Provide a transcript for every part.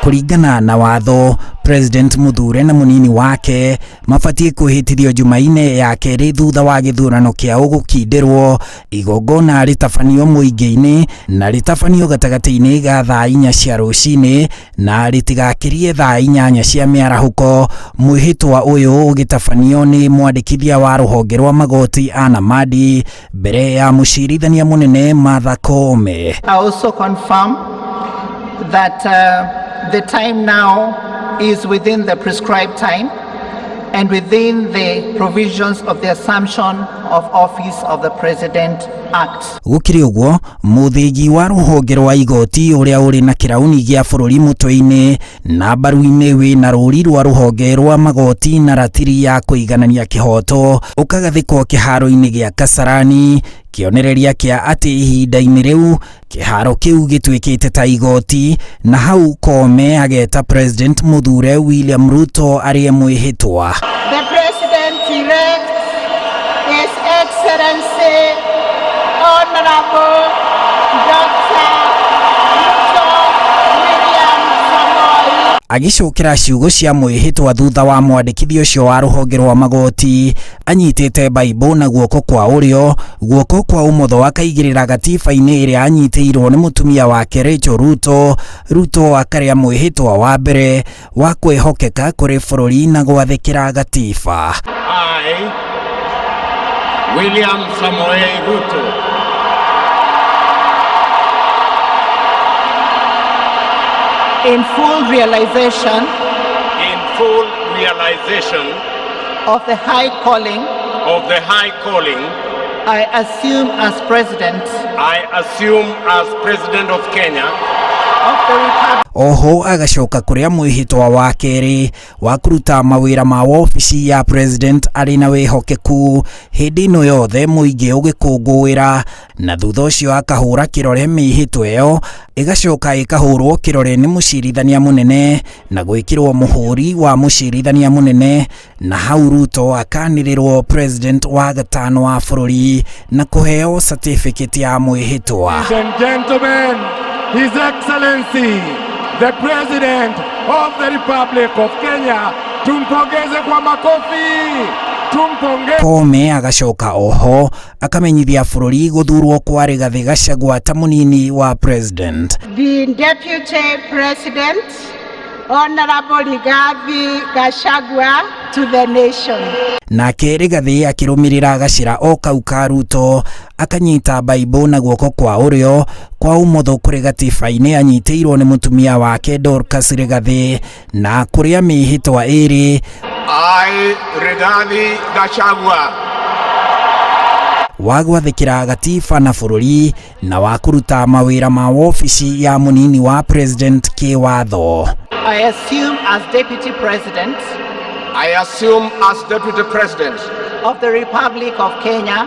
Kuringana na watho, President Muthure na mũnini wake mabatie kwĩhĩtithio Jumaine ya kerĩ thutha wa gĩthurano kĩa gũkindirwo, igongona rĩtabanio mũingĩ-inĩ na rĩtabanio gatagatĩ-inĩ ga thaa 4 cia rũcinĩ na rĩtigakirie thaa 8 cia mĩarahuko. Mwĩhĩtwa ũyũ ũgĩtabanio nĩ mwandĩkithia wa rũhonge rwa magoti Anna Madi mbere ya mũcirithania mũnene Martha Koome. I also confirm that the time now is within the prescribed time and within the provisions of the Assumption of Office of the President Act. Gukiri uguo, mũthĩgi wa rũhonge rwa igoti ũrĩa ũrĩ na kĩrauni gĩa bũrũri mũtwe-inĩ na mbaru-inĩ wĩna rũri rwa rũhonge rwa magoti na ratiri ya kũiganania kĩhoto ũkagathĩkwo kĩharo-inĩ gĩa Kasarani, kĩonereria kĩa atĩ ihinda-inĩ rĩu kĩharo kĩu gĩtuĩkĩte ta igoti, na hau Koome ageta President Muthure William Ruto arĩ mwĩhĩtwa. The President-elect, His Excellency Honorable Dr. Ruto William Samoei. Agĩcokera ciugo cia mwĩhĩtwa thutha wa mwandĩkithia ũcio wa rũhonge rwa magoti anyitĩte Bible na guoko kwa ũrĩo, guoko kwa ũmotho akaigĩrĩra gatiba-inĩ ĩrĩa anyitĩirwo nĩ mũtumia wake Rachel Ruto. Ruto akarĩa mwĩhĩtwa wa mbere wa kwĩhokeka kũrĩ bũrũri na gwathĩkĩra gatiba. I, William Samoei Ruto, In full realization of the high calling I assume as President of Kenya of the Republic. Oho agacoka kũrĩa mwĩhĩtwa wa kerĩ wa kũruta mawĩra ma ofici ya President arĩ na wĩhokeku hĩndĩ ĩno yothe mũingĩ ũgĩkũngũĩra, na thutha ũcio akahũra kĩrore mĩhĩtwa ĩyo ĩgacoka ĩkahũrwo kĩrore nĩ mũcirithania mũnene na gwĩkĩrwo mũhũri wa mũcirithania mũnene, na hau Ruto akanĩrĩrwo President wa gatano wa bũrũri na kũheo certificate ya mwĩhĩtwa. His Excellency, the President of the Republic of Kenya. Tumpongeze kwa makofi. Tumpongeze. Koome agacoka oho akamenyithia bũrũri gũthurwo kwa Rigathi Gachagua ta mũnini wa President. The Deputy President, Honorable Rigathi Gachagua, to the nation. Nake Rigathi akĩrũmĩrĩra gacĩra o kau ka Ruto akanyita Bible na guoko kwa ũrĩo, kwa ũmotho kũrĩ gatiba-inĩ anyitĩirwo nĩ mũtumia wake Dorcas Rigathi, na kũrĩa mĩhĩtwa ĩrĩ I, Rigathi Gachagua, wa gwathĩkĩra gatiba na bũrũri na wa kũruta mawĩra ma ofici ya mũnini wa President kĩwatho. I assume as Deputy President of the Republic of Kenya.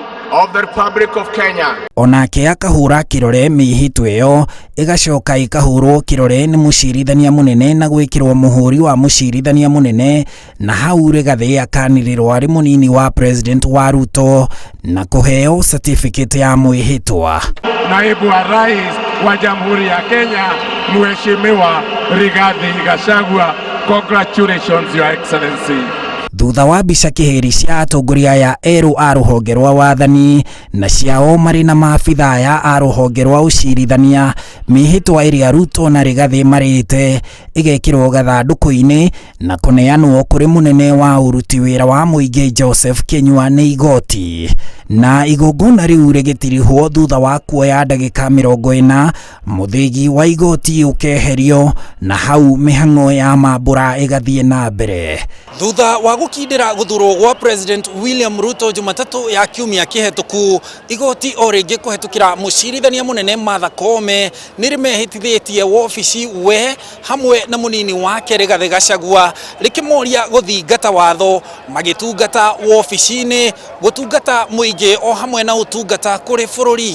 Onake akahũra kĩrore mĩhĩtwa ĩyo ĩgacoka ĩkahũrwo kĩrore nĩ mũcirithania mũnene na gwĩkĩrwo mũhũri wa mũcirithania mũnene, na hau Rigathi akanĩrĩrwo arĩ mũnini wa President wa Ruto na kũheo certificate ya mwĩhĩtwa. Naibu wa Rais wa Jamhuri ya Kenya, Mheshimiwa Rigathi Gachagua, congratulations Your Excellency. Thutha wa mbica kĩhĩri cia atongoria ya erũ a rũhonge rwa wathani na ciao marĩ na maabitha ya a rũhonge rwa ũcirithania, mĩhĩtwa ĩrĩa Ruto na Rigathi marĩte ĩgekĩrwo gathandũkũ-inĩ na kũneanwo kũrĩ mũnene wa ũruti wĩra wa mũingĩ Joseph Kinyua nĩ igoti. Na igongona rĩu rĩgĩtirihwo thutha wa kuoya ndagĩka 40 mũthĩgi wa igoti ũkeherio na hau mĩhang'o ya mambũra ĩgathiĩ na mbere. Thutha wa gũkindĩra gũthurwo gwa President William Ruto Jumatatũ ya kiumia kĩhetũku, igoti o rĩngĩ kũhetũkĩra mũcirithania mũnene Martha Koome nĩrĩmehĩtithĩtie wobici we hamwe na mũnini wake Rigathi Gachagua rĩkĩmoria gũthingata watho magĩtungata wobici-inĩ, gũtungata mũingĩ o hamwe na ũtungata kũrĩ bũrũri.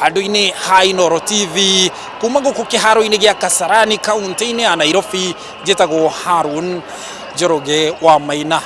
Handũ-inĩ ha Inooro TV kuma gũkũ kĩharo-inĩ gĩa Kasarani kaunti-inĩ ya Nairobi, njĩtagwo Harun Njoroge wa Maina.